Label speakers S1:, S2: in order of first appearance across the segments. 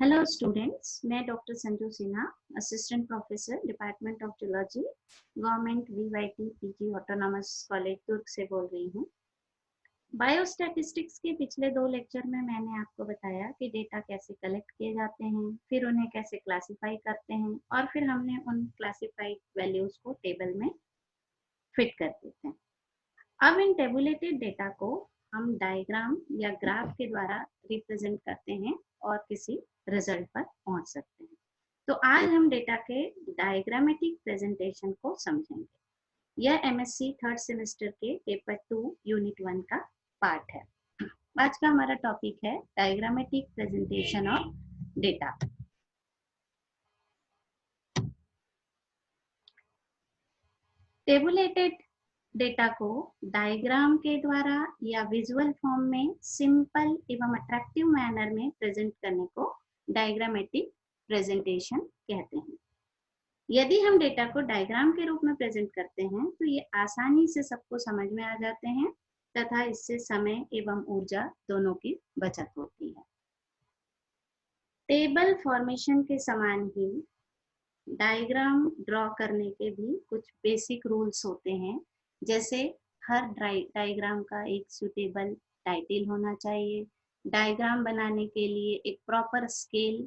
S1: Hello students, मैं doctor Sanju Sinha, assistant professor department of zoology, government VYT PG autonomous college Durg से बोल रही हूँ। बायोस्टैटिस्टिक्स के पिछले 2 लेक्चर में मैंने आपको बताया कि डेटा कैसे कलेक्ट किए जाते हैं, फिर उन्हें कैसे क्लासिफाई करते हैं और फिर हमने उन क्लासिफाइड वैल्यूज को टेबल में फिट कर देते हैं। अब इन टेबुलेटेड डेटा को हम डायग्राम या ग्राफ के द्वारा रिप्रेजेंट करते हैं और किसी रिजल्ट पर पहुंच सकते हैं। तो आज हम डेटा के डायग्रामेटिक प्रेजेंटेशन को समझेंगे। यह एमएससी थर्ड सेमेस्टर के पेपर 2 यूनिट 1 का पार्ट है। आज का हमारा टॉपिक है diagrammatic presentation of data. Tabulated data को डायग्राम के द्वारा या विजुअल फॉर्म में सिंपल एवं अट्रैक्टिव मैनर में प्रेजेंट करने को डायग्रामेटिक प्रेजेंटेशन कहते हैं। यदि हम डेटा को डायग्राम के रूप में प्रेजेंट करते हैं तो ये आसानी से सबको समझ में आ जाते हैं तथा इससे समय एवं ऊर्जा दोनों की बचत होती है। टेबल फॉर्मेशन के समान ही डायग्राम ड्रॉ करने के भी कुछ बेसिक रूल्स होते हैं, जैसे हर डायग्राम का एक सुटेबल टाइटल होना चाहिए, डायग्राम बनाने के लिए एक प्रॉपर स्केल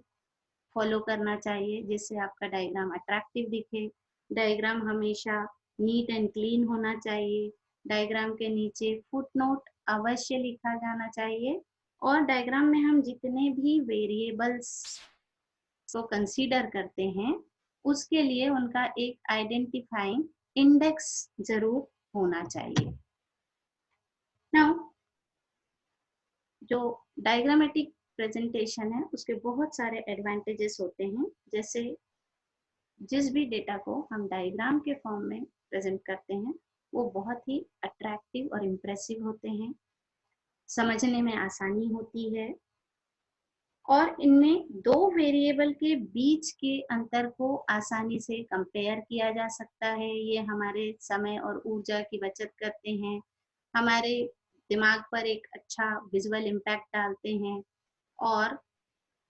S1: फॉलो करना चाहिए जिससे आपका डायग्राम अट्रैक्टिव दिखे, डायग्राम हमेशा नीट एंड क्लीन होना चाहिए, डायग्राम के नीचे फुटनोट अवश्य लिखा जाना चाहिए और डायग्राम में हम जितने भी वेरिएबल्स को कंसीडर करते हैं उसके लिए उनका एक आइडेंटिफाइंग इंडेक्स जरूर होना चाहिए। नाउ जो डायग्रामेटिक प्रेजेंटेशन है उसके बहुत सारे एडवांटेजेस होते हैं, जैसे जिस भी डेटा को हम डायग्राम के फॉर्म में प्रेजेंट करते हैं वो बहुत ही अट्रैक्टिव और इम्प्रेसिव होते हैं, समझने में आसानी होती है और इनमें 2 वेरिएबल के बीच के अंतर को आसानी से कंपेयर किया जा सकता है। ये हमारे समय और ऊर्जा की बचत करते हैं, हमारे दिमाग पर एक अच्छा विजुअल इम्पैक्ट डालते हैं और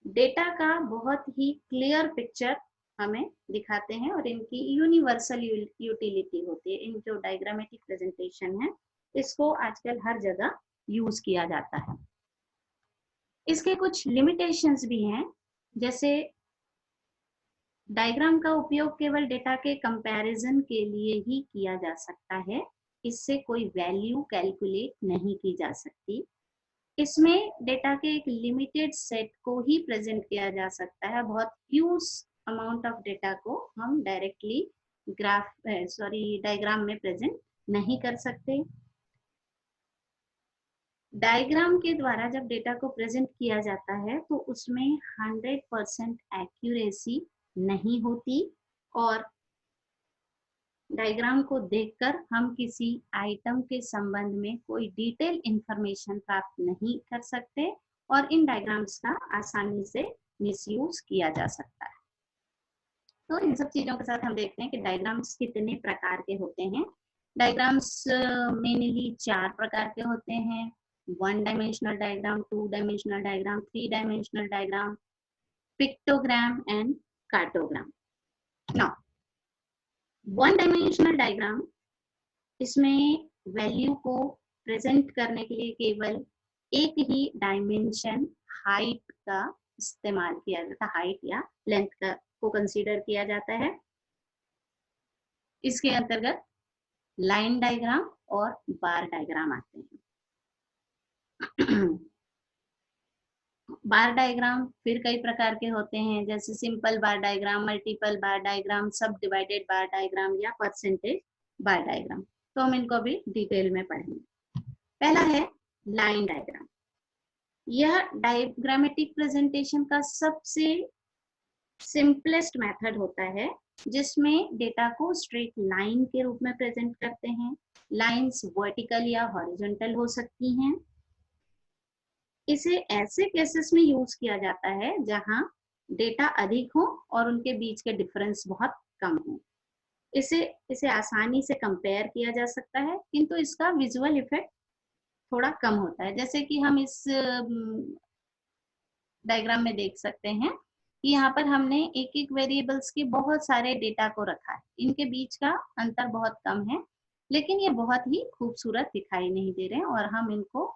S1: डेटा का बहुत ही क्लियर पिक्चर हमें दिखाते हैं और इनकी यूनिवर्सल यूटिलिटी होती है। इन जो डायग्रामेटिक प्रेजेंटेशन है इसको आजकल हर जगह यूज किया जाता है। इसके कुछ लिमिटेशंस भी हैं, जैसे डायग्राम का उपयोग केवल डेटा के कंपैरिजन के लिए ही किया जा सकता है, इससे कोई वैल्यू कैलकुलेट नहीं की जा सकती। इसमें डेटा के एक लिमिटेड सेट को ही प्रेजेंट किया जा सकता है, बहुत ह्यूज अमाउंट ऑफ डेटा को हम डायरेक्टली डायग्राम में प्रेजेंट नहीं कर सकते। डायग्राम के द्वारा जब डेटा को प्रेजेंट किया जाता है तो उसमें 100% एक्यूरेसी नहीं होती और डायग्राम को देखकर हम किसी आइटम के संबंध में कोई डिटेल इंफॉर्मेशन प्राप्त नहीं कर सकते और इन डायग्राम्स का आसानी से मिसयूज किया जा सकता है। तो इन सब चीजों के साथ हम देखते हैं कि डायग्राम्स कितने प्रकार के होते हैं। डायग्राम्स मेनली 4 प्रकार के होते हैं: 1 dimensional diagram, 2 dimensional diagram, 3 dimensional diagram, pictogram and cartogram. Now 1 dimensional diagram, इसमें वैल्यू को प्रेजेंट करने के लिए केवल एक ही डायमेंशन हाइट का इस्तेमाल किया जाता है, हाइट या लेंथ का को कंसीडर किया जाता है। इसके अंतर्गत लाइन डायग्राम और बार डायग्राम आते हैं। बार डायग्राम फिर कई प्रकार के होते हैं, जैसे सिंपल बार डायग्राम, मल्टीपल बार डायग्राम, सब डिवाइडेड बार डायग्राम या परसेंटेज बार डायग्राम। तो हम इनको भी डिटेल में पढ़ेंगे। पहला है लाइन डायग्राम। यह डायग्रामेटिक प्रेजेंटेशन का सबसे सिंपलेस्ट मेथड होता है जिसमें डेटा को स्ट्रेट लाइन के रूप में प्रेजेंट करते हैं। लाइंस वर्टिकल या हॉरिजॉन्टल हो सकती हैं। इसे ऐसे केसेस में यूज किया जाता है जहां डेटा अधिक हो और उनके बीच के डिफरेंस बहुत कम हो। इसे आसानी से कंपेयर किया जा सकता है, किंतु इसका विजुअल इफेक्ट थोड़ा कम होता है। जैसे कि हम इस डायग्राम में देख सकते हैं कि यहाँ पर हमने एक एक वेरिएबल्स के बहुत सारे डेटा को रखा है। इनके बीच का अंतर बहुत कम है, लेकिन ये बहुत ही खूबसूरत दिखाई नहीं दे रहे हैं और हम इनको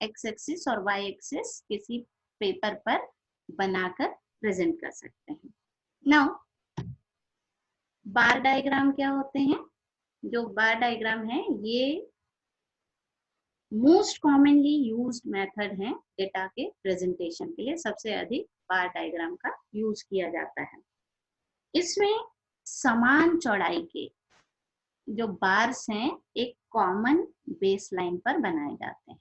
S1: एक्स एक्सिस और वाई एक्सिस किसी पेपर पर बनाकर प्रेजेंट कर सकते हैं। नाउ बार डायग्राम क्या होते हैं? जो बार डायग्राम है ये मोस्ट कॉमनली यूज्ड मेथड है डेटा के प्रेजेंटेशन के लिए। सबसे अधिक बार डायग्राम का यूज किया जाता है। इसमें समान चौड़ाई के जो बार्स हैं एक कॉमन बेस लाइन पर बनाए जाते हैं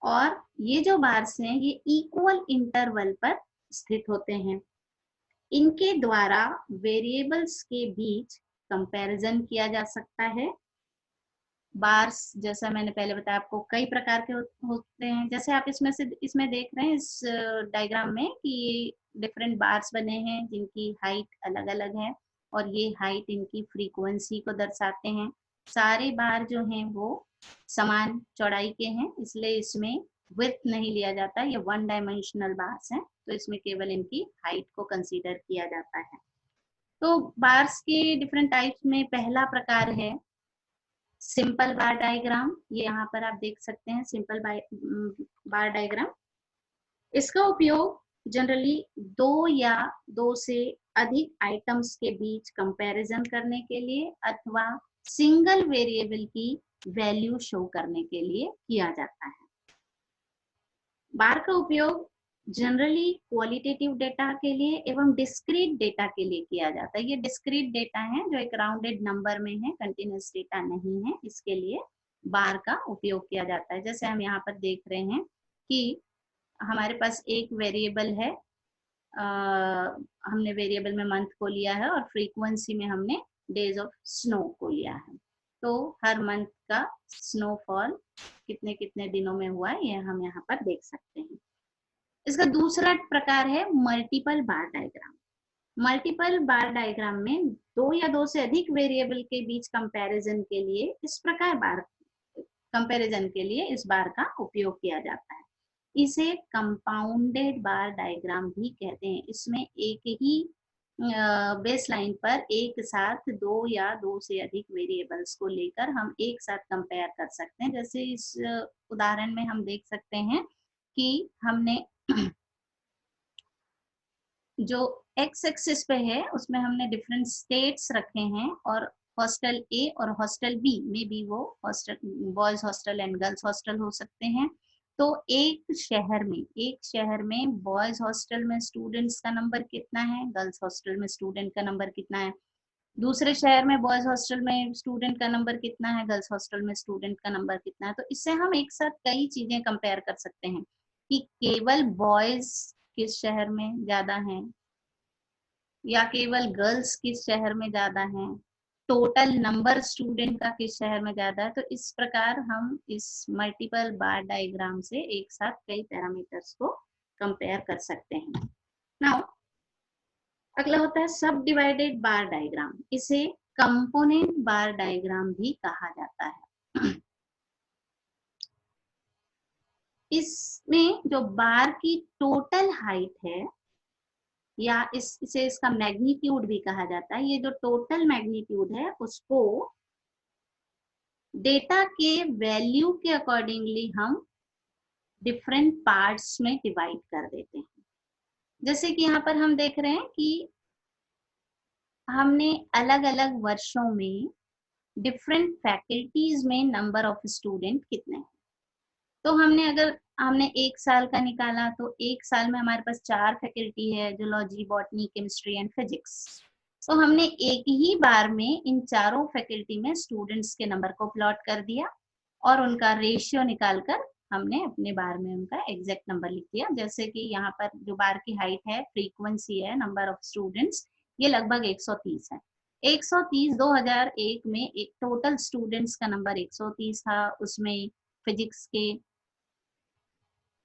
S1: और ये जो बार्स हैं ये इक्वल इंटरवल पर स्थित होते हैं। इनके द्वारा वेरिएबल्स के बीच कंपैरिजन किया जा सकता है। बार्स जैसा मैंने पहले बताया आपको कई प्रकार के होते हैं। जैसे आप इसमें देख रहे हैं इस डायग्राम में कि डिफरेंट बार्स बने हैं जिनकी हाइट अलग अलग है और ये हाइट इनकी फ्रीक्वेंसी को दर्शाते हैं। सारे बार जो हैं वो समान चौड़ाई के हैं, इसलिए इसमें विड्थ नहीं लिया जाता। ये वन डायमेंशनल बार्स हैं, तो इसमें केवल इनकी हाइट को कंसीडर किया जाता है। तो बार्स के डिफरेंट टाइप्स में पहला प्रकार है सिंपल बार डायग्राम। ये यहाँ पर आप देख सकते हैं सिंपल बार डायग्राम। इसका उपयोग जनरली दो या दो से अधिक आइटम्स के बीच कंपैरिजन करने के लिए अथवा सिंगल वेरिएबल की वैल्यू शो करने के लिए किया जाता है। बार का उपयोग जनरली क्वालिटेटिव डेटा के लिए एवं डिस्क्रीट डेटा के लिए किया जाता है। ये डिस्क्रीट डेटा है जो एक राउंडेड नंबर में है, कंटिन्यूअस डेटा नहीं है, इसके लिए बार का उपयोग किया जाता है। जैसे हम यहाँ पर देख रहे हैं कि हमारे पास एक वेरिएबल है, हमने वेरिएबल में मंथ को लिया है और फ्रीक्वेंसी में हमने डेज ऑफ स्नो को लिया है। तो हर मंथ का स्नोफॉल कितने कितने दिनों में हुआ है ये हम यहाँ पर देख सकते हैं। इसका दूसरा प्रकार है मल्टीपल बार डायग्राम। मल्टीपल बार डायग्राम में दो या दो से अधिक वेरिएबल के बीच कंपैरिजन के लिए इस प्रकार कंपैरिजन के लिए इस बार का उपयोग किया जाता है। इसे कंपाउंडेड बार डायग्राम भी कहते हैं। इसमें एक ही बेस लाइन पर एक साथ दो या दो से अधिक वेरिएबल्स को लेकर हम एक साथ कंपेयर कर सकते हैं। जैसे इस उदाहरण में हम देख सकते हैं कि हमने जो एक्स एक्सिस पे है उसमें हमने डिफरेंट स्टेट्स रखे हैं और हॉस्टल ए और हॉस्टल बी में भी वो hostel boys hostel and girls hostel हो सकते हैं। तो एक शहर में बॉयज हॉस्टल में स्टूडेंट्स का नंबर कितना है, गर्ल्स हॉस्टल में स्टूडेंट का नंबर कितना है, दूसरे शहर में बॉयज हॉस्टल में स्टूडेंट का नंबर कितना है, गर्ल्स हॉस्टल में स्टूडेंट का नंबर कितना है। तो इससे हम एक साथ कई चीजें कंपेयर कर सकते हैं कि केवल बॉयज किस शहर में ज्यादा हैं या केवल गर्ल्स किस शहर में ज्यादा हैं, टोटल नंबर स्टूडेंट का किस शहर में ज्यादा है। तो इस प्रकार हम इस मल्टीपल बार डायग्राम से एक साथ कई पैरामीटर्स को कंपेयर कर सकते हैं। नाउ अगला होता है सब डिवाइडेड बार डायग्राम। इसे कंपोनेंट बार डायग्राम भी कहा जाता है। इसमें जो बार की टोटल हाइट है या इसे इसका मैग्नीट्यूड भी कहा जाता है, ये जो टोटल मैग्नीट्यूड है उसको डेटा के वैल्यू के अकॉर्डिंगली हम डिफरेंट पार्ट्स में डिवाइड कर देते हैं। जैसे कि यहाँ पर हम देख रहे हैं कि हमने अलग अलग वर्षों में डिफरेंट फैकल्टीज में नंबर ऑफ स्टूडेंट कितने हैं। तो हमने एक साल का निकाला तो एक साल में हमारे पास 4 फैकल्टी है, zoology, botany, chemistry and physics. तो हमने एक ही बार में इन चारों फैकल्टी में स्टूडेंट्स के नंबर को प्लॉट कर दिया और उनका रेशियो निकालकर हमने अपने बार में उनका एग्जैक्ट नंबर लिख दिया। जैसे कि यहाँ पर जो बार की हाइट है, फ्रीक्वेंसी है, नंबर ऑफ स्टूडेंट्स, ये लगभग 130 है। 130 2001 में एक टोटल स्टूडेंट्स का नंबर 130 था। उसमें फिजिक्स के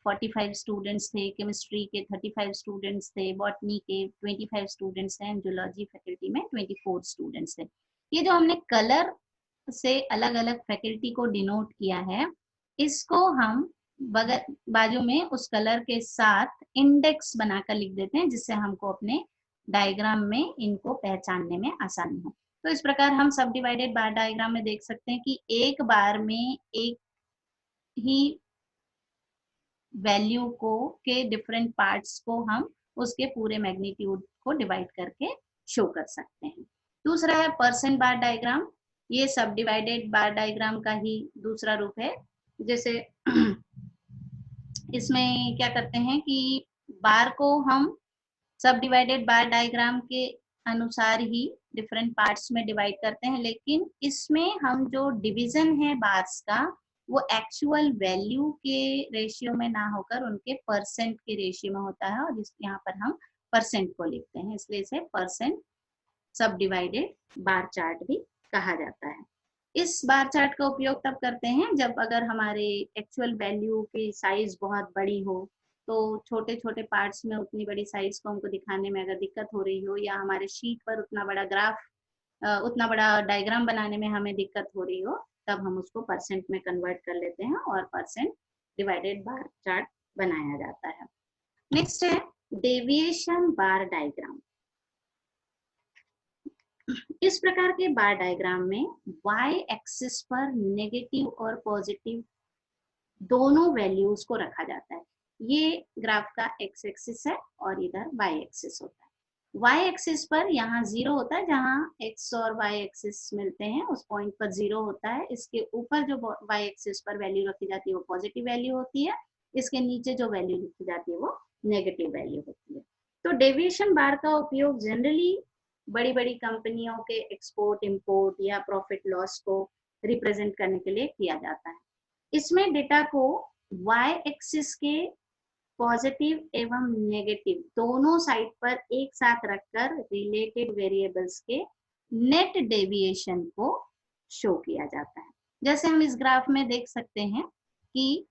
S1: 45 स्टूडेंट्स थे, केमिस्ट्री के 35 स्टूडेंट्स थे, बॉटनी के 25 स्टूडेंट्स हैं, जूलॉजी फैकल्टी में 24 स्टूडेंट्स थे। ये जो हमने कलर से अलग अलग फैकल्टी को डिनोट किया है, इसको हम बगल बाजू में उस कलर के साथ इंडेक्स बनाकर लिख देते हैं, जिससे हमको अपने डायग्राम में इनको पहचानने में आसानी हो। तो इस प्रकार हम सब डिवाइडेड बार डायग्राम में देख सकते हैं कि एक बार में एक ही वैल्यू को के डिफरेंट पार्ट्स को हम उसके पूरे मैग्नीट्यूड को डिवाइड करके शो कर सकते हैं। दूसरा है परसेंट बार डायग्राम। ये सब डिवाइडेड बार डायग्राम का ही दूसरा रूप है। जैसे इसमें क्या करते हैं कि बार को हम सब डिवाइडेड बार डायग्राम के अनुसार ही डिफरेंट पार्ट्स में डिवाइड करते हैं, लेकिन इसमें हम जो डिवीजन है बार्स का वो एक्चुअल वैल्यू के रेशियो में ना होकर उनके परसेंट के रेशियो में होता है, और जिस यहाँ पर हम परसेंट को लिखते हैं, इसलिए इसे परसेंट सब डिवाइडेड बार चार्ट भी कहा जाता है। इस बार चार्ट का उपयोग तब करते हैं जब अगर हमारे एक्चुअल वैल्यू की साइज बहुत बड़ी हो, तो छोटे छोटे पार्ट्स में उतनी बड़ी साइज को हमको दिखाने में अगर दिक्कत हो रही हो, या हमारे शीट पर उतना बड़ा ग्राफ उतना बड़ा डायग्राम बनाने में हमें दिक्कत हो रही हो, तब हम उसको परसेंट में कन्वर्ट कर लेते हैं और परसेंट डिवाइडेड बार चार्ट बनाया जाता है। नेक्स्ट है डेविएशन बार डायग्राम। इस प्रकार के बार डायग्राम में y एक्सिस पर नेगेटिव और पॉजिटिव दोनों वैल्यूज को रखा जाता है। ये ग्राफ का x एक्सिस है और इधर y एक्सिस होता है। y एक्सिस पर यहाँ 0 होता है, जहाँ x और y एक्सिस मिलते हैं उस पॉइंट पर 0 होता है। इसके ऊपर जो y एक्सिस पर वैल्यू रखी जाती है वो पॉजिटिव वैल्यू होती है, इसके नीचे जो वैल्यू लिखी जाती है वो नेगेटिव वैल्यू होती है। तो डेविएशन बार का उपयोग जनरली बड़ी बड़ी कंपनियों के एक्सपोर्ट इंपोर्ट या प्रॉफिट लॉस को रिप्रेजेंट करने के लिए किया जाता है। इसमें डेटा को y एक्सिस के पॉजिटिव एवं नेगेटिव दोनों साइड पर एक साथ रखकर रिलेटेड वेरिएबल्स के नेट डेविएशन को शो किया जाता है। जैसे हम इस ग्राफ में देख सकते हैं कि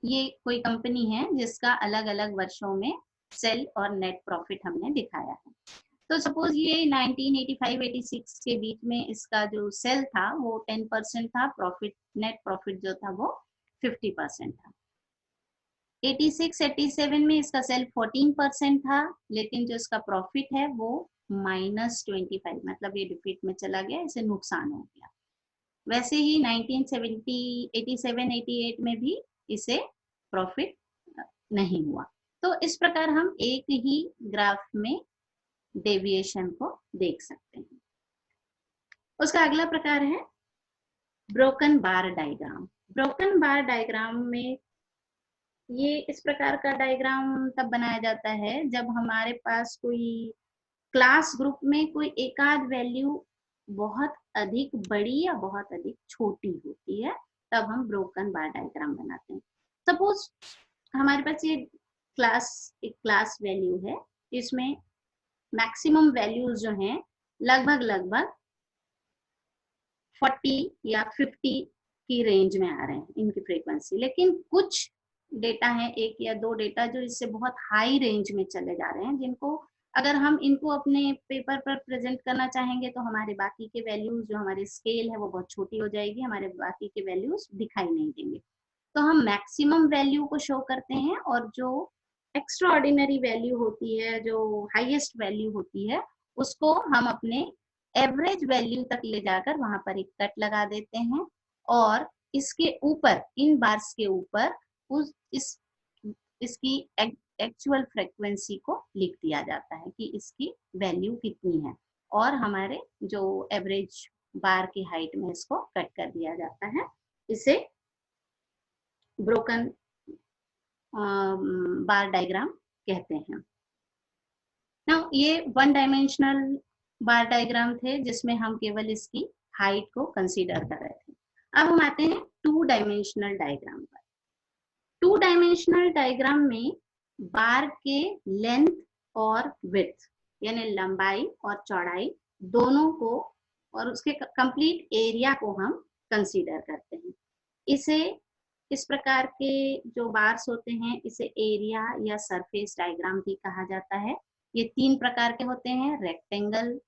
S1: ये कोई कंपनी है जिसका अलग अलग वर्षों में सेल और नेट प्रॉफिट हमने दिखाया है। तो सपोज ये 1985-86 के बीच में इसका जो सेल था वो 10% था, प्रॉफिट नेट प्रॉफिट जो था वो 50% था। 86-87 में इसका सेल 14% था, लेकिन जो इसका प्रॉफिट है वो -25, मतलब ये डिफिट में चला गया, इसे नुकसान हो गया। वैसे ही 1970 87-88 में भी इसे प्रॉफिट नहीं हुआ। तो इस प्रकार हम एक ही ग्राफ में डेविएशन को देख सकते हैं। उसका अगला प्रकार है ब्रोकन बार डायग्राम। ब्रोकन बार डायग्राम में ये इस प्रकार का डायग्राम तब बनाया जाता है जब हमारे पास कोई क्लास ग्रुप में कोई एकाध वैल्यू बहुत अधिक बड़ी या बहुत अधिक छोटी होती है, तब हम ब्रोकन बार डायग्राम बनाते हैं। सपोज हमारे पास ये एक क्लास वैल्यू है, इसमें मैक्सिमम वैल्यूज जो हैं लगभग 40 या 50 की रेंज में आ रहे हैं इनकी फ्रीक्वेंसी, लेकिन कुछ डेटा है, एक या दो डेटा जो इससे बहुत हाई रेंज में चले जा रहे हैं, जिनको अगर हम इनको अपने पेपर पर प्रेजेंट करना चाहेंगे तो हमारे बाकी के वैल्यूज जो हमारे स्केल है वो बहुत छोटी हो जाएगी, हमारे बाकी के वैल्यूज दिखाई नहीं देंगे। तो हम मैक्सिमम वैल्यू को शो करते हैं, और जो एक्स्ट्रा ऑर्डिनरी वैल्यू होती है, जो हाईएस्ट वैल्यू होती है, उसको हम अपने एवरेज वैल्यू तक ले जाकर वहां पर एक कट लगा देते हैं, और इसके ऊपर इन बार्स के ऊपर इसकी एक्चुअल फ्रीक्वेंसी को लिख दिया जाता है कि इसकी वैल्यू कितनी है, और हमारे जो एवरेज बार की हाइट में इसको कट कर दिया जाता है। इसे ब्रोकन बार डायग्राम कहते हैं। नाउ ये वन डायमेंशनल बार डायग्राम थे जिसमें हम केवल इसकी हाइट को कंसीडर कर रहे थे। अब हम आते हैं टू डायमेंशनल डायग्राम पर। टू डायमेंशनल डायग्राम में बार के लेंथ और विड्थ यानी लंबाई और चौड़ाई दोनों को और उसके कंप्लीट एरिया को हम कंसीडर करते हैं। इसे इस प्रकार के जो बार्स होते हैं इसे एरिया या सरफेस डायग्राम भी कहा जाता है। ये तीन प्रकार के होते हैं, rectangle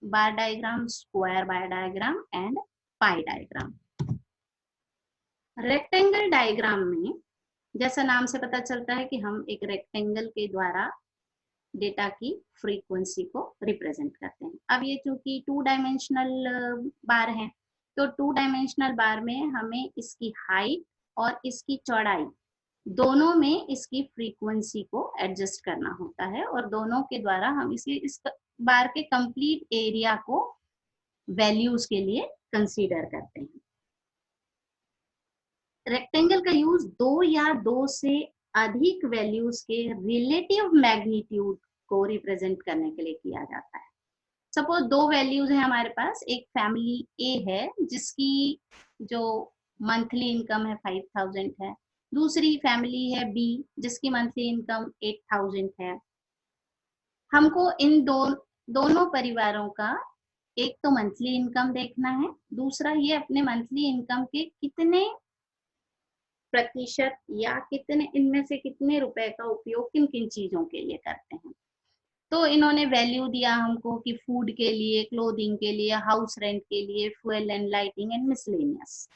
S1: bar diagram, square bar diagram and pi diagram. Rectangle diagram में जैसा नाम से पता चलता है कि हम एक रेक्टेंगल के द्वारा डेटा की फ्रीक्वेंसी को रिप्रेजेंट करते हैं। अब ये चूंकि 2 डायमेंशनल बार है, तो 2 डायमेंशनल बार में हमें इसकी हाइट और इसकी चौड़ाई दोनों में इसकी फ्रीक्वेंसी को एडजस्ट करना होता है, और दोनों के द्वारा हम इस बार के कंप्लीट एरिया को वैल्यूज के लिए कंसीडर करते हैं। रेक्टेंगल का यूज 2 या 2 से अधिक वैल्यूज के रिलेटिव मैग्नीट्यूड को रिप्रेजेंट करने के लिए किया जाता है। सपोज 2 वैल्यूज है हमारे पास, एक फैमिली ए है जिसकी जो मंथली इनकम है 5000 है, दूसरी फैमिली है बी जिसकी मंथली इनकम 8000 है। हमको इन दोनों परिवारों का एक तो मंथली इनकम देखना है, दूसरा ये अपने मंथली इनकम के कितने प्रतिशत या कितने इनमें से कितने रुपए का उपयोग किन किन चीजों के लिए करते हैं। तो इन्होंने वैल्यू दिया हमको कि फूड के लिए, क्लोथिंग के लिए, हाउस रेंट के लिए, fuel and lighting and miscellaneous.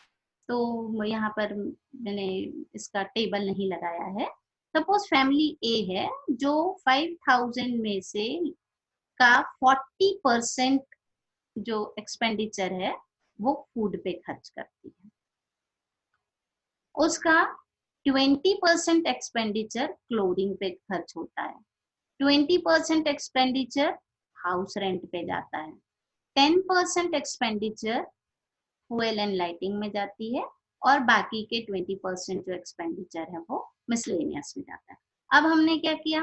S1: तो यहाँ पर मैंने इसका टेबल नहीं लगाया है। सपोज फैमिली ए है जो 5000 में से का 40% जो एक्सपेंडिचर है वो फूड पे खर्च करती है। उसका 20% एक्सपेंडिचर क्लोथिंग पे खर्च होता है, 20% एक्सपेंडिचर हाउस रेंट पे जाता है, 10% एक्सपेंडिचर फ्यूल एंड लाइटिंग में जाती है, और बाकी के 20% जो एक्सपेंडिचर है वो मिसलेनियस में जाता है। अब हमने क्या किया,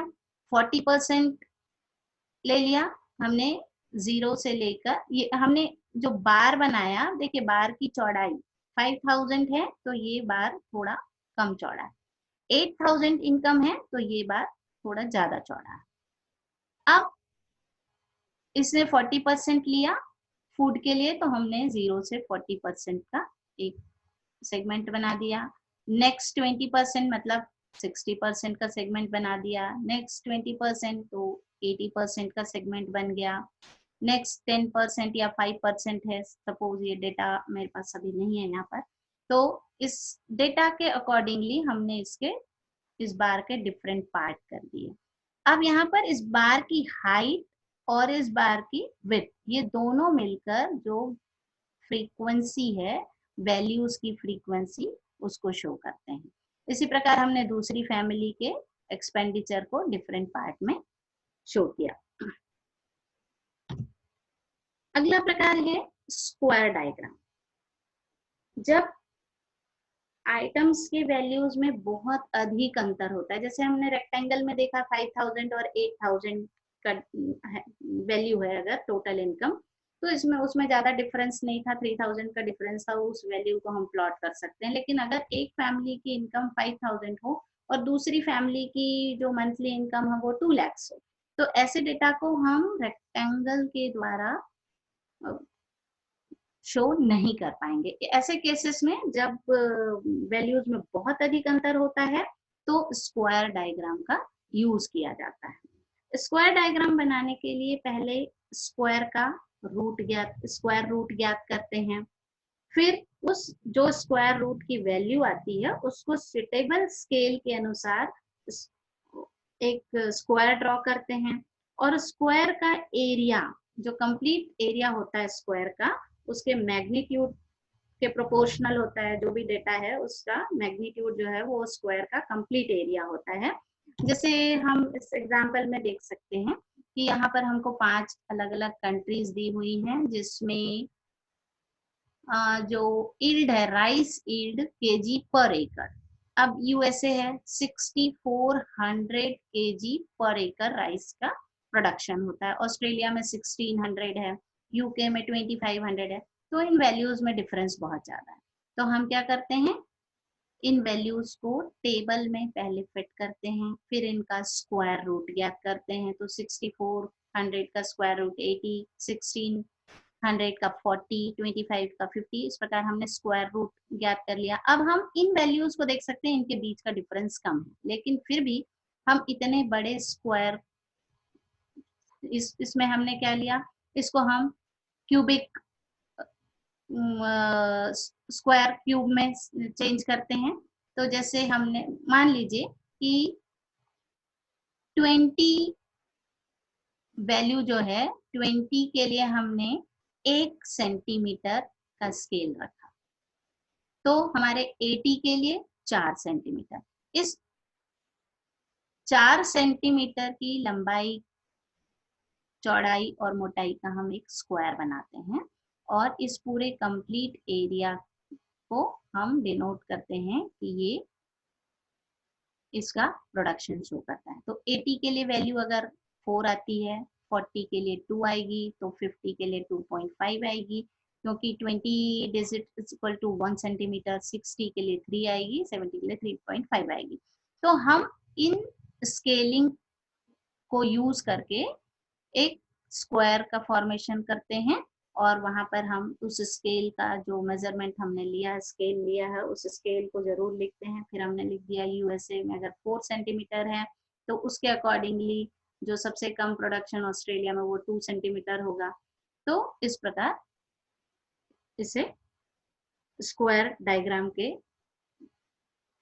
S1: 40% ले लिया हमने, 0 से लेकर ये हमने जो बार बनाया, देखिए बार की चौड़ाई 5000 है तो ये बार थोड़ा कम चौड़ा है, 8000 इनकम है तो ये बार थोड़ा ज्यादा चौड़ा है। अब इसने 40% लिया फूड के लिए, तो हमने 0 से 40% का एक सेगमेंट बना दिया। नेक्स्ट 20% मतलब 60% का सेगमेंट बना दिया। नेक्स्ट 20% तो 80% का सेगमेंट बन गया। नेक्स्ट 10% या 5% है, सपोज ये डेटा मेरे पास अभी नहीं है यहाँ पर, तो इस डेटा के अकॉर्डिंगली हमने इस बार के डिफरेंट पार्ट कर दिए। अब यहाँ पर इस बार की हाइट और इस बार की विड्थ, ये दोनों मिलकर जो फ्रीक्वेंसी है, वैल्यूज की फ्रीक्वेंसी, उसको शो करते हैं। इसी प्रकार हमने दूसरी फैमिली के एक्सपेंडिचर को डिफरेंट पार्ट में शो किया। अगला प्रकार है स्क्वायर डायग्राम। जब आइटम्स के वैल्यूज में बहुत अधिक अंतर होता है, जैसे हमने रेक्टेंगल में देखा 5000 और 8000 का वैल्यू है अगर टोटल इनकम, तो इसमें उसमें ज्यादा डिफरेंस नहीं था, 3000 का डिफरेंस था, उस वैल्यू को हम प्लॉट कर सकते हैं। लेकिन अगर एक फैमिली की इनकम 5000 हो और दूसरी फैमिली की जो मंथली इनकम है वो 2 लाख हो, तो ऐसे डेटा को हम रेक्टेंगल के द्वारा शो नहीं कर पाएंगे। ऐसे केसेस में जब वैल्यूज में बहुत अधिक अंतर होता है तो स्क्वायर डायग्राम का यूज किया जाता है। स्क्वायर डायग्राम बनाने के लिए पहले स्क्वायर रूट ज्ञात करते हैं, फिर उस जो स्क्वायर रूट की वैल्यू आती है उसको सुटेबल स्केल के अनुसार एक स्क्वायर ड्रॉ करते हैं, और स्क्वायर का एरिया, जो कंप्लीट एरिया होता है स्क्वायर का, उसके मैग्नीट्यूड के प्रोपोर्शनल होता है। जो भी डेटा है उसका मैग्नीट्यूड जो है वो स्क्वायर का कंप्लीट एरिया होता है। जैसे हम इस एग्जांपल में देख सकते हैं कि यहाँ पर हमको 5 अलग अलग कंट्रीज दी हुई हैं, जिसमें जो ईल्ड है, राइस ईल्ड केजी पर एकड़, अब यूएसए है 6400 केजी पर एकड़ राइस का प्रोडक्शन होता है, ऑस्ट्रेलिया में 1600 है, यूके में 2500 है। तो इन वैल्यूज में डिफरेंस बहुत ज्यादा है, तो हम क्या करते हैं, इन वैल्यूज को टेबल में पहले फिट करते हैं, फिर इनका स्क्वायर रूट ज्ञात करते हैं। तो 6400 का स्क्वायर रूट 80, 1600 का 40, 25 का 50, इस प्रकार हमने स्क्वायर रूट ज्ञात कर लिया। अब हम इन वैल्यूज को देख सकते हैं, इनके बीच का डिफरेंस कम है, लेकिन फिर भी हम इतने बड़े स्क्वायर, इसमें हमने क्या लिया, इसको हम क्यूबिक स्क्वायर क्यूब में चेंज करते हैं। तो जैसे हमने मान लीजिए कि 20 वैल्यू जो है 20 के लिए हमने 1 सेंटीमीटर का स्केल रखा, तो हमारे 80 के लिए 4 सेंटीमीटर। इस 4 सेंटीमीटर की लंबाई, चौड़ाई और मोटाई का हम एक स्क्वायर बनाते हैं और इस पूरे कंप्लीट एरिया को हम डिनोट करते हैं कि ये इसका प्रोडक्शन शो करता है। तो 80 के लिए वैल्यू अगर 4 आती है, 40 के लिए 2 आएगी, तो 50 के लिए 2.5 आएगी, क्योंकि 20 digit is equal to 1 centimetre, 60 के लिए 3 आएगी, 70 के लिए 3.5 आएगी। तो हम इन स्केलिंग को यूज करके एक स्क्वायर का फॉर्मेशन करते हैं और वहां पर हम उस स्केल का जो मेजरमेंट हमने लिया, स्केल लिया है, उस स्केल को जरूर लिखते हैं। फिर हमने लिख दिया यूएसए में अगर 4 सेंटीमीटर है तो उसके अकॉर्डिंगली जो सबसे कम प्रोडक्शन ऑस्ट्रेलिया में वो 2 सेंटीमीटर होगा। तो इस प्रकार इसे स्क्वायर डायग्राम के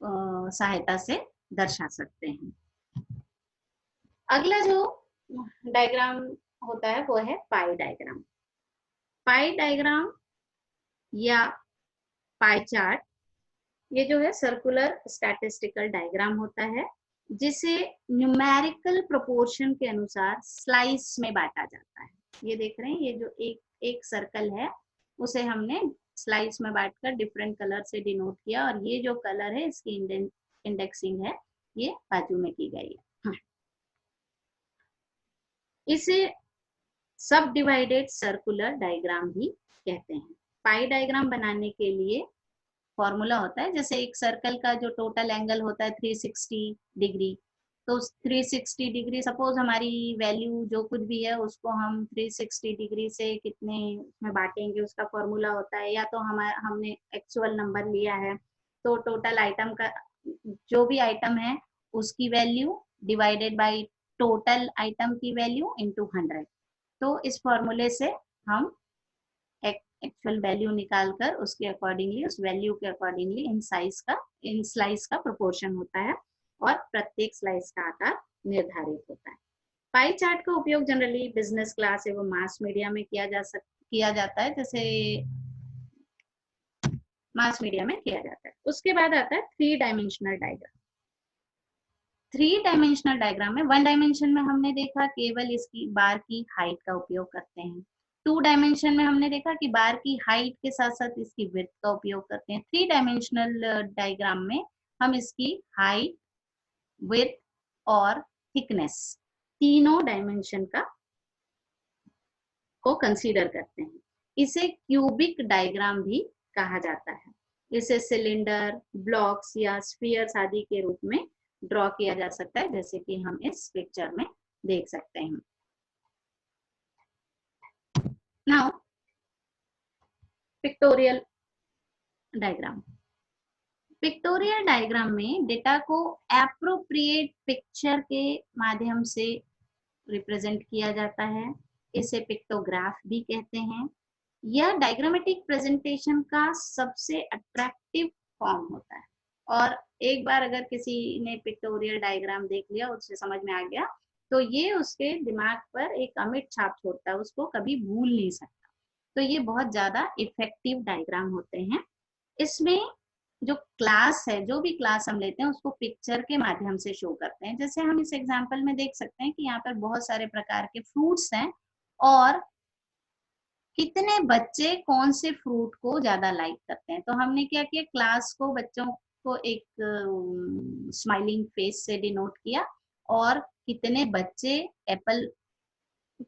S1: सहायता से दर्शा सकते हैं। अगला जो डायग्राम होता है वो है पाई डायग्राम। पाई डायग्राम या पाई चार्ट, ये जो है सर्कुलर स्टैटिस्टिकल डायग्राम होता है जिसे न्यूमेरिकल प्रोपोर्शन के अनुसार स्लाइस में बांटा जाता है। ये देख रहे हैं, ये जो एक सर्कल है उसे हमने स्लाइस में बांटकर डिफरेंट कलर से डिनोट किया और ये जो कलर है इसकी इंडेक्सिंग है, ये बाजू में की गई है। इसे सब डिवाइडेड सर्कुलर डायग्राम भी कहते हैं। पाई डायग्राम बनाने के लिए फॉर्मूला होता है, जैसे एक सर्कल का जो टोटल एंगल होता है 360 डिग्री, तो 360 डिग्री सपोज हमारी वैल्यू जो कुछ भी है उसको हम 360 डिग्री से कितने में बांटेंगे उसका फॉर्मूला होता है। या तो हमने एक्चुअल नंबर लिया है तो टोटल आइटम का जो भी आइटम है उसकी value divided by total item की वैल्यू इनटू 100। तो इस फॉर्मूले से हम एक्चुअल वैल्यू निकालकर उसके अकॉर्डिंगली, उस वैल्यू के अकॉर्डिंगली इन स्लाइस का प्रोपोर्शन होता है और प्रत्येक स्लाइस का आकार निर्धारित होता है। पाई चार्ट का उपयोग जनरली बिजनेस क्लास एवं मास मीडिया में किया जाता है, जैसे मास मीडिया में किया जाता है। उसके बाद आता है 3 डायमेंशनल डायग्राम। 3 डायमेंशनल डायग्राम में 1 डायमेंशन में हमने देखा केवल इसकी बार की हाइट का उपयोग करते हैं। 2 डायमेंशन में हमने देखा कि बार की हाइट के साथ साथ इसकी विड्थ का उपयोग करते हैं। 3 डायमेंशनल डायग्राम में हम इसकी हाइट, विड्थ और थिकनेस तीनों डायमेंशन को कंसीडर करते हैं। इसे क्यूबिक डायग्राम भी कहा जाता है। इसे सिलेंडर, ब्लॉक्स या स्फीयर्स आदि के रूप में ड्रॉ किया जा सकता है, जैसे कि हम इस पिक्चर में देख सकते हैं। Now pictorial diagram. Pictorial diagram में डेटा को एप्रोप्रिएट पिक्चर के माध्यम से रिप्रेजेंट किया जाता है। इसे पिक्टोग्राफ भी कहते हैं। यह डायग्रामेटिक प्रेजेंटेशन का सबसे अट्रैक्टिव फॉर्म होता है और एक बार अगर किसी ने पिक्टोरियल डायग्राम देख लिया, उससे समझ में आ गया, तो ये उसके दिमाग पर एक अमिट छाप छोड़ता है, उसको कभी भूल नहीं सकता। तो ये बहुत ज्यादा इफेक्टिव डायग्राम होते हैं। इसमें जो क्लास है, जो भी क्लास हम लेते हैं उसको पिक्चर के माध्यम से शो करते हैं। जैसे हम इस एग्जाम्पल में देख सकते हैं कि यहाँ पर बहुत सारे प्रकार के फ्रूट्स हैं और कितने बच्चे कौन से फ्रूट को ज्यादा लाइक करते हैं। तो हमने क्या किया, क्लास को, बच्चों को एक स्माइलिंग फेस से डिनोट किया और कितने बच्चे एप्पल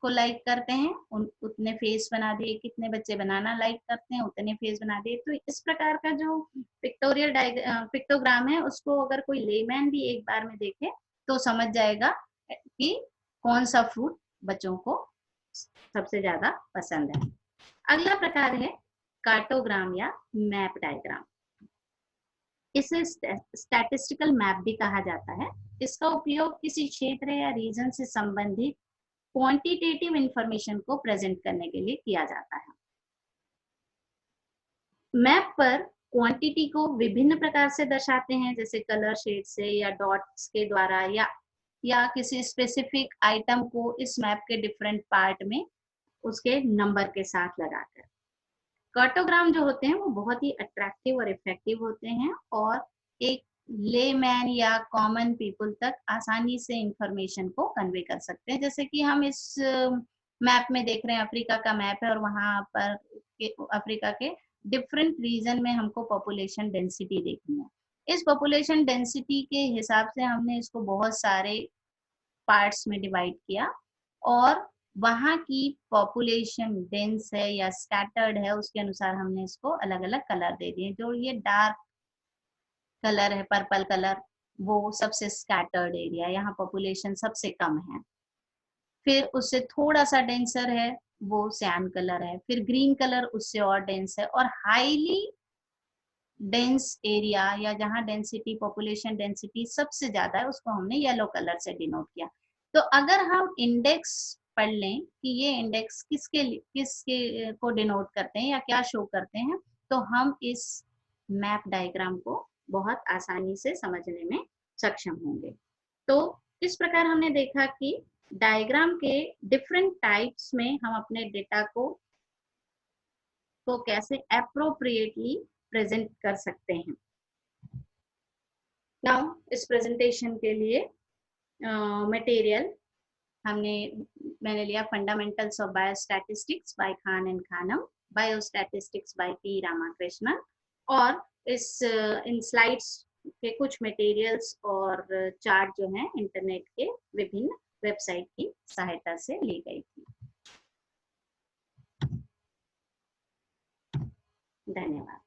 S1: को लाइक करते हैं उतने फेस बना दिए, कितने बच्चे बनाना लाइक करते हैं उतने फेस बना दिए। तो इस प्रकार का जो पिक्टोग्राम है उसको अगर कोई लेमैन भी एक बार में देखे तो समझ जाएगा कि कौन सा फ्रूट बच्चों को सबसे ज्यादा पसंद है। अगला प्रकार है कार्टोग्राम या मैप डायग्राम। इसे स्टैटिस्टिकल मैप भी कहा जाता है। इसका उपयोग किसी क्षेत्र या रीजन से संबंधित क्वांटिटेटिव इंफॉर्मेशन को प्रेजेंट करने के लिए किया जाता है। मैप पर क्वांटिटी को विभिन्न प्रकार से दर्शाते हैं, जैसे कलर शेड से या डॉट्स के द्वारा, या किसी स्पेसिफिक आइटम को इस मैप के डिफरेंट पार्ट में उसके नंबर के साथ लगाकर। कार्टोग्राम जो होते हैं वो बहुत ही अट्रैक्टिव और इफेक्टिव होते हैं और एक लेमैन या कॉमन पीपल तक आसानी से इंफॉर्मेशन को कन्वे कर सकते हैं। जैसे कि हम इस मैप में देख रहे हैं, अफ्रीका का मैप है और वहां पर अफ्रीका के डिफरेंट रीजन में हमको पॉपुलेशन डेंसिटी देखनी है। इस पॉपुलेशन डेंसिटी के हिसाब से हमने इसको बहुत सारे पार्ट्स में डिवाइड किया और वहां की पॉपुलेशन डेंस है या स्कैटर्ड है उसके अनुसार हमने इसको अलग अलग कलर दे दिए। जो ये डार्क कलर है, पर्पल कलर, वो सबसे स्कैटर्ड एरिया, यहाँ पॉपुलेशन सबसे कम है। फिर उससे थोड़ा सा डेंसर है वो सैन कलर है। फिर ग्रीन कलर उससे और डेंस है, और हाईली डेंस एरिया या जहाँ डेंसिटी, पॉपुलेशन डेंसिटी सबसे ज्यादा है, उसको हमने येलो कलर से डिनोट किया। तो अगर हम इंडेक्स पढ़ लें कि ये इंडेक्स किसके को डिनोट करते हैं या क्या शो करते हैं, तो हम इस मैप डायग्राम को बहुत आसानी से समझने में सक्षम होंगे। तो इस प्रकार हमने देखा कि डायग्राम के डिफरेंट टाइप्स में हम अपने डेटा को कैसे अप्रोप्रिएटली प्रेजेंट कर सकते हैं। नाउ इस प्रेजेंटेशन के लिए मटेरियल मैंने लिया fundamentals of biostatistics by Khan and Khanam, biostatistics by P Ramakrishnan, और इन स्लाइड्स के कुछ मटेरियल्स और चार्ट जो हैं इंटरनेट के विभिन्न वेबसाइट की सहायता से ली गई थी। धन्यवाद।